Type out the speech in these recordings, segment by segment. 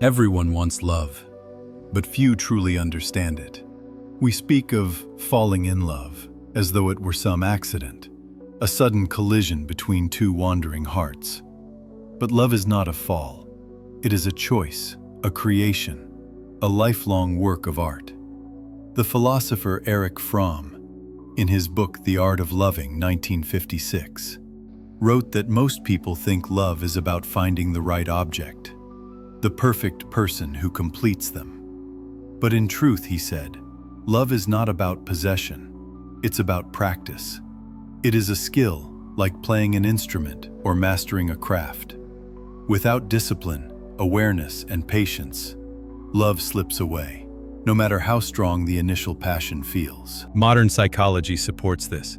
Everyone wants love, but few truly understand it. We speak of falling in love as though it were some accident, a sudden collision between two wandering hearts. But love is not a fall. It is a choice, a creation, a lifelong work of art. The philosopher Erich Fromm, in his book The Art of Loving, 1956, wrote that most people think love is about finding the right object, the perfect person who completes them. But in truth, he said, love is not about possession, it's about practice. It is a skill, like playing an instrument or mastering a craft. Without discipline, awareness, and patience, love slips away, no matter how strong the initial passion feels. Modern psychology supports this.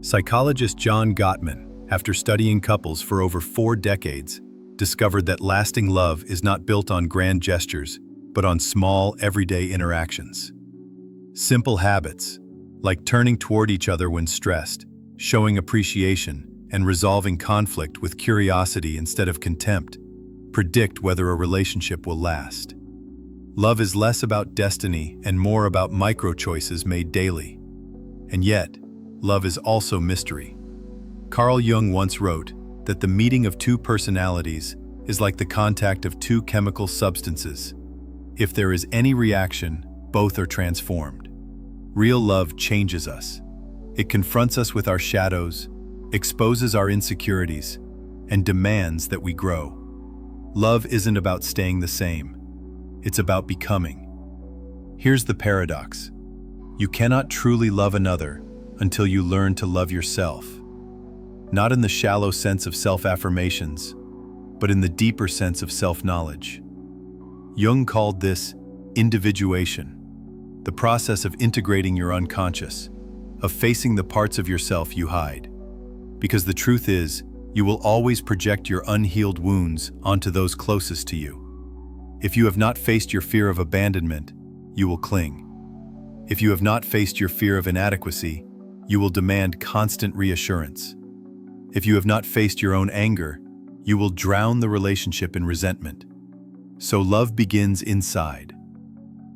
Psychologist John Gottman, after studying couples for over 4 decades, discovered that lasting love is not built on grand gestures, but on small, everyday interactions. Simple habits, like turning toward each other when stressed, showing appreciation, and resolving conflict with curiosity instead of contempt, predict whether a relationship will last. Love is less about destiny and more about micro-choices made daily. And yet, love is also mystery. Carl Jung once wrote that the meeting of two personalities is like the contact of two chemical substances. If there is any reaction, both are transformed. Real love changes us. It confronts us with our shadows, exposes our insecurities, and demands that we grow. Love isn't about staying the same. It's about becoming. Here's the paradox. You cannot truly love another until you learn to love yourself. Not in the shallow sense of self-affirmations, but in the deeper sense of self-knowledge. Jung called this individuation, the process of integrating your unconscious, of facing the parts of yourself you hide. Because the truth is, you will always project your unhealed wounds onto those closest to you. If you have not faced your fear of abandonment, you will cling. If you have not faced your fear of inadequacy, you will demand constant reassurance. If you have not faced your own anger, you will drown the relationship in resentment. So love begins inside.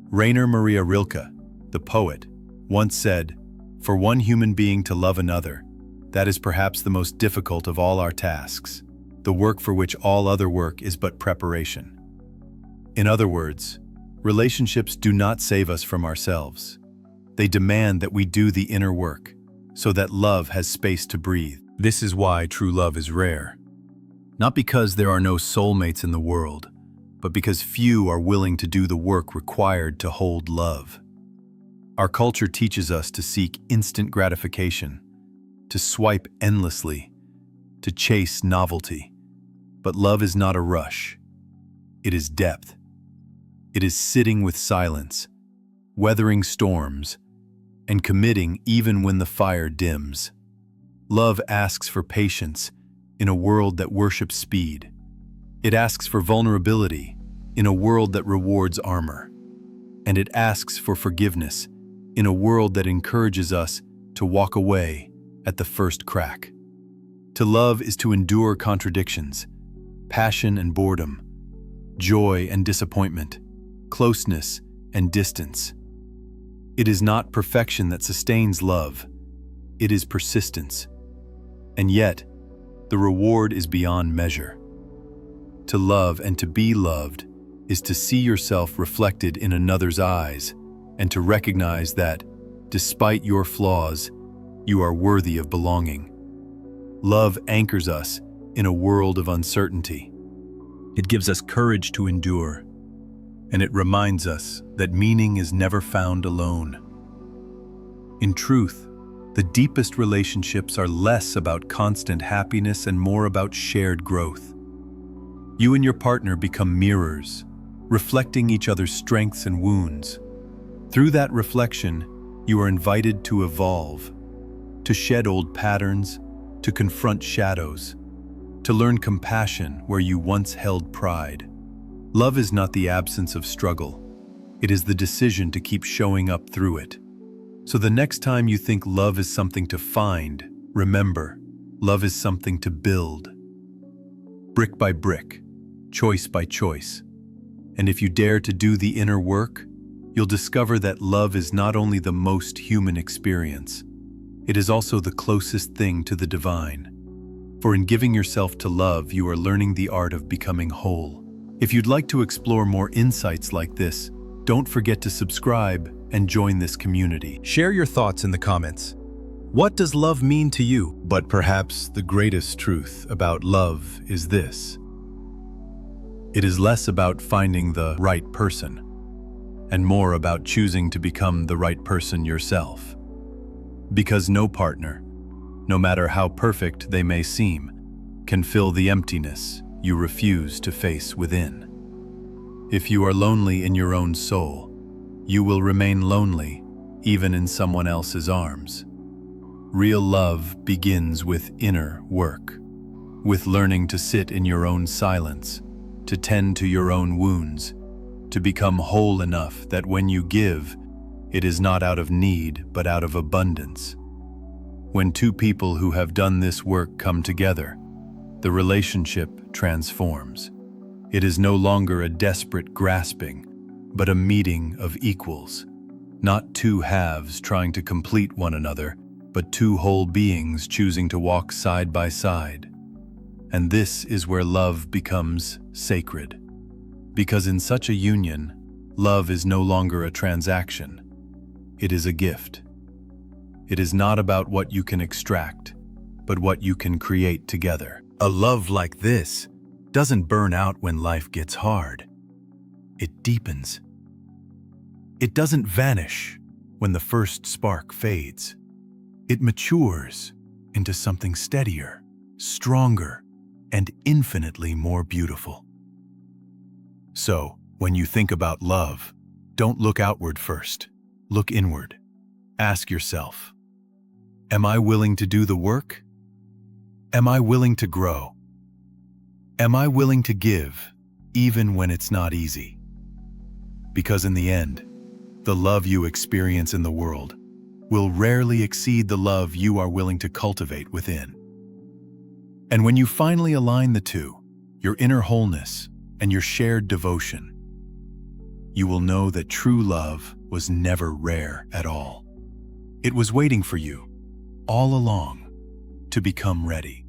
Rainer Maria Rilke, the poet, once said, "For one human being to love another, that is perhaps the most difficult of all our tasks, the work for which all other work is but preparation." In other words, relationships do not save us from ourselves. They demand that we do the inner work, so that love has space to breathe. This is why true love is rare. Not because there are no soulmates in the world, but because few are willing to do the work required to hold love. Our culture teaches us to seek instant gratification, to swipe endlessly, to chase novelty. But love is not a rush. It is depth. It is sitting with silence, weathering storms, and committing even when the fire dims. Love asks for patience in a world that worships speed. It asks for vulnerability in a world that rewards armor. And it asks for forgiveness in a world that encourages us to walk away at the first crack. To love is to endure contradictions, passion and boredom, joy and disappointment, closeness and distance. It is not perfection that sustains love. It is persistence. And yet, the reward is beyond measure. To love and to be loved is to see yourself reflected in another's eyes and to recognize that, despite your flaws, you are worthy of belonging. Love anchors us in a world of uncertainty. It gives us courage to endure, and it reminds us that meaning is never found alone. In truth, the deepest relationships are less about constant happiness and more about shared growth. You and your partner become mirrors, reflecting each other's strengths and wounds. Through that reflection, you are invited to evolve, to shed old patterns, to confront shadows, to learn compassion where you once held pride. Love is not the absence of struggle. It is the decision to keep showing up through it. So the next time you think love is something to find, remember, love is something to build. Brick by brick, choice by choice, And if you dare to do the inner work, you'll discover that love is not only the most human experience, it is also the closest thing to the divine. For in giving yourself to love, you are learning the art of becoming whole. If you'd like to explore more insights like this, don't forget to subscribe and join this community. Share your thoughts in the comments. What does love mean to you? But perhaps the greatest truth about love is this. It is less about finding the right person, and more about choosing to become the right person yourself. Because no partner, no matter how perfect they may seem, can fill the emptiness you refuse to face within. If you are lonely in your own soul, you will remain lonely even in someone else's arms. Real love begins with inner work, with learning to sit in your own silence, to tend to your own wounds, to become whole enough that when you give, it is not out of need but out of abundance. When two people who have done this work come together, the relationship transforms. It is no longer a desperate grasping, but a meeting of equals. Not two halves trying to complete one another, but two whole beings choosing to walk side by side. And this is where love becomes sacred. Because in such a union, love is no longer a transaction. It is a gift. It is not about what you can extract, but what you can create together. A love like this doesn't burn out when life gets hard. It deepens. It doesn't vanish when the first spark fades. It matures into something steadier, stronger, and infinitely more beautiful. So, when you think about love, don't look outward first. Look inward. Ask yourself, am I willing to do the work? Am I willing to grow? Am I willing to give, even when it's not easy? Because in the end, the love you experience in the world will rarely exceed the love you are willing to cultivate within. And when you finally align the two, your inner wholeness and your shared devotion, you will know that true love was never rare at all. It was waiting for you, all along, to become ready.